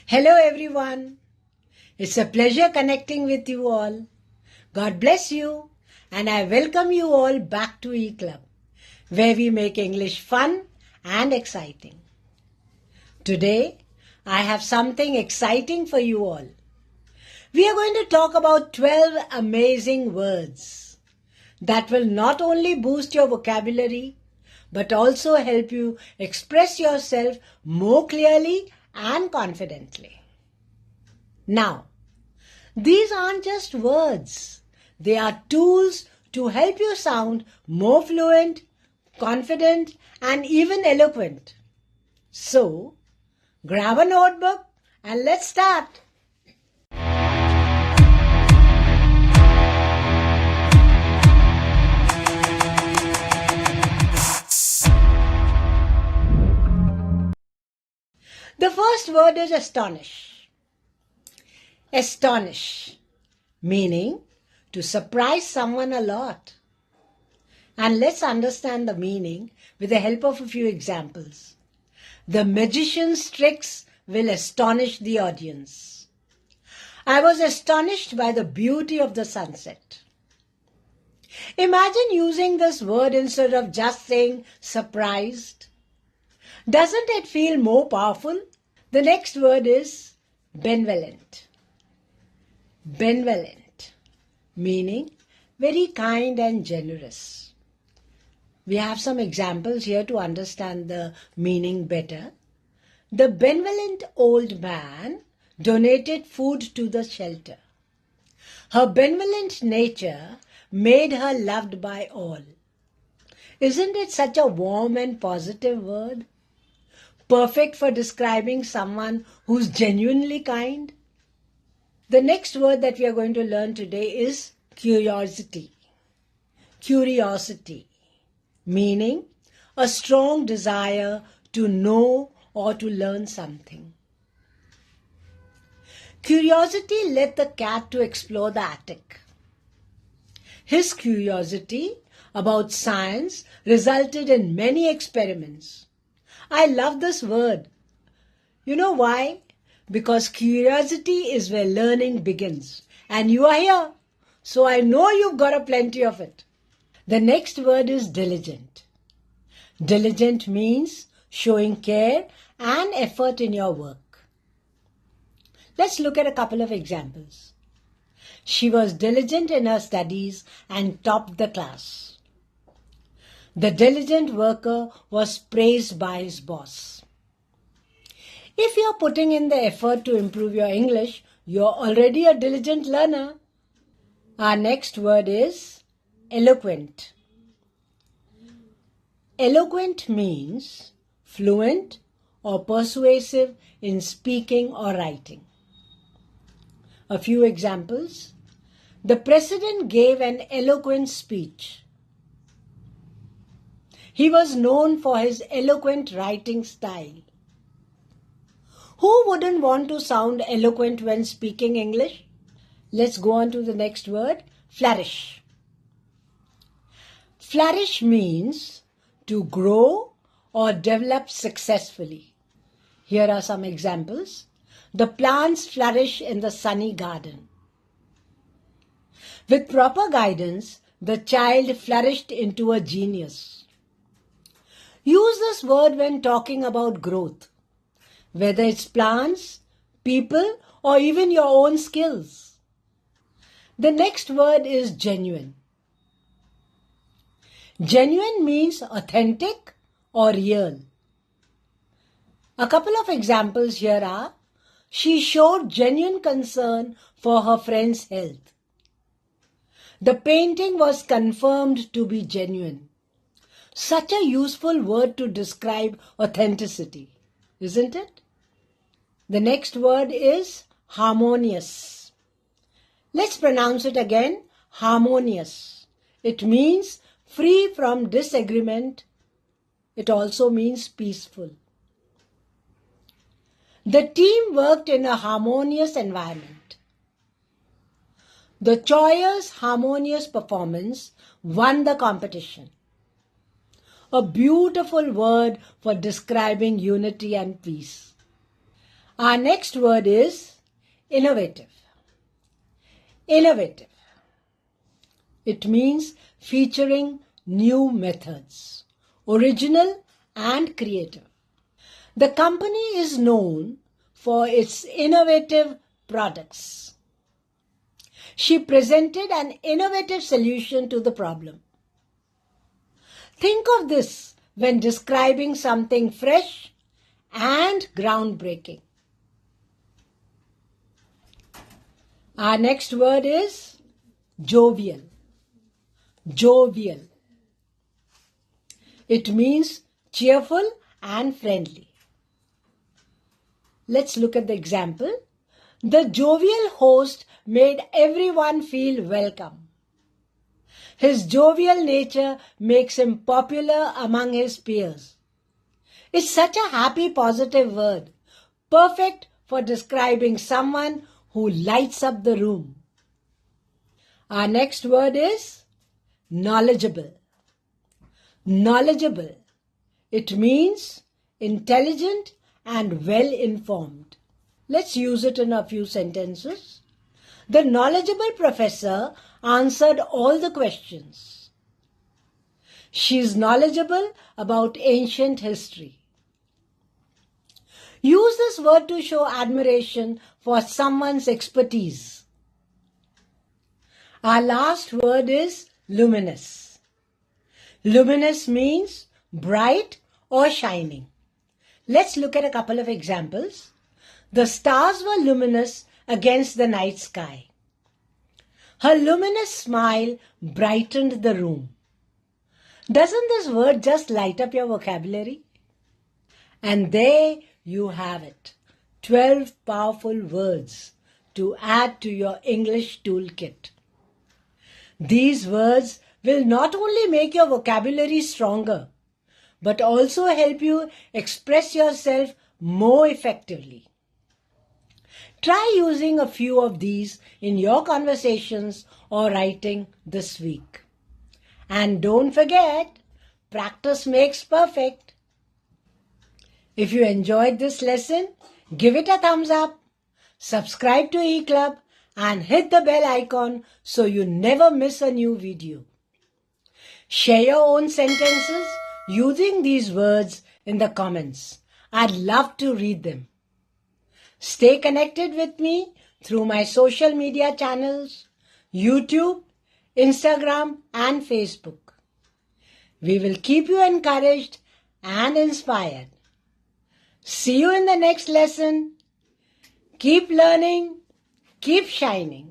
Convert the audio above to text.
Hello everyone. It's a pleasure connecting with you all. God bless you and I welcome you all back to E-Club, where we make English fun and exciting. Today, I have something exciting for you all. We are going to talk about 12 amazing words that will not only boost your vocabulary, but also help you express yourself more clearly and confidently. Now, these aren't just words. They are tools to help you sound more fluent, confident, and even eloquent. So, grab a notebook and let's start. The first word is astonish. Astonish, meaning to surprise someone a lot. And let's understand the meaning with the help of a few examples. The magician's tricks will astonish the audience. I was astonished by the beauty of the sunset. Imagine using this word instead of just saying surprised. Doesn't it feel more powerful? The next word is benevolent. Benevolent, meaning very kind and generous. We have some examples here to understand the meaning better. The benevolent old man donated food to the shelter. Her benevolent nature made her loved by all. Isn't it such a warm and positive word? Perfect for describing someone who's genuinely kind. The next word that we are going to learn today is curiosity. Curiosity, meaning a strong desire to know or to learn something. Curiosity led the cat to explore the attic. His curiosity about science resulted in many experiments. I love this word. You know why? Because curiosity is where learning begins. And you are here. So I know you've got a plenty of it. The next word is diligent. Diligent means showing care and effort in your work. Let's look at a couple of examples. She was diligent in her studies and topped the class. The diligent worker was praised by his boss. If you're putting in the effort to improve your English, you're already a diligent learner. Our next word is eloquent. Eloquent means fluent or persuasive in speaking or writing. A few examples. The president gave an eloquent speech. He was known for his eloquent writing style. Who wouldn't want to sound eloquent when speaking English? Let's go on to the next word, flourish. Flourish means to grow or develop successfully. Here are some examples. The plants flourish in the sunny garden. With proper guidance, the child flourished into a genius. Use this word when talking about growth, whether it's plants, people, or even your own skills. The next word is genuine. Genuine means authentic or real. A couple of examples here are, she showed genuine concern for her friend's health. The painting was confirmed to be genuine. Such a useful word to describe authenticity, isn't it? The next word is harmonious. Let's pronounce it again, harmonious. It means free from disagreement. It also means peaceful. The team worked in a harmonious environment. The choir's harmonious performance won the competition. A beautiful word for describing unity and peace. Our next word is innovative. Innovative. It means featuring new methods, original and creative. The company is known for its innovative products. She presented an innovative solution to the problem. Think of this when describing something fresh and groundbreaking. Our next word is jovial. Jovial. It means cheerful and friendly. Let's look at the example. The jovial host made everyone feel welcome. His jovial nature makes him popular among his peers. It's such a happy, positive word, perfect for describing someone who lights up the room. Our next word is knowledgeable. Knowledgeable. It means intelligent and well informed. Let's use it in a few sentences. The knowledgeable professor answered all the questions. She is knowledgeable about ancient history. Use this word to show admiration for someone's expertise. Our last word is luminous. Luminous means bright or shining. Let's look at a couple of examples. The stars were luminous against the night sky. Her luminous smile brightened the room. Doesn't this word just light up your vocabulary? And there you have it, 12 powerful words to add to your English toolkit. These words will not only make your vocabulary stronger, but also help you express yourself more effectively. Try using a few of these in your conversations or writing this week. And don't forget, practice makes perfect. If you enjoyed this lesson, give it a thumbs up, subscribe to eClub, and hit the bell icon so you never miss a new video. Share your own sentences using these words in the comments. I'd love to read them. Stay connected with me through my social media channels, YouTube, Instagram, and Facebook. We will keep you encouraged and inspired. See you in the next lesson. Keep learning, keep shining.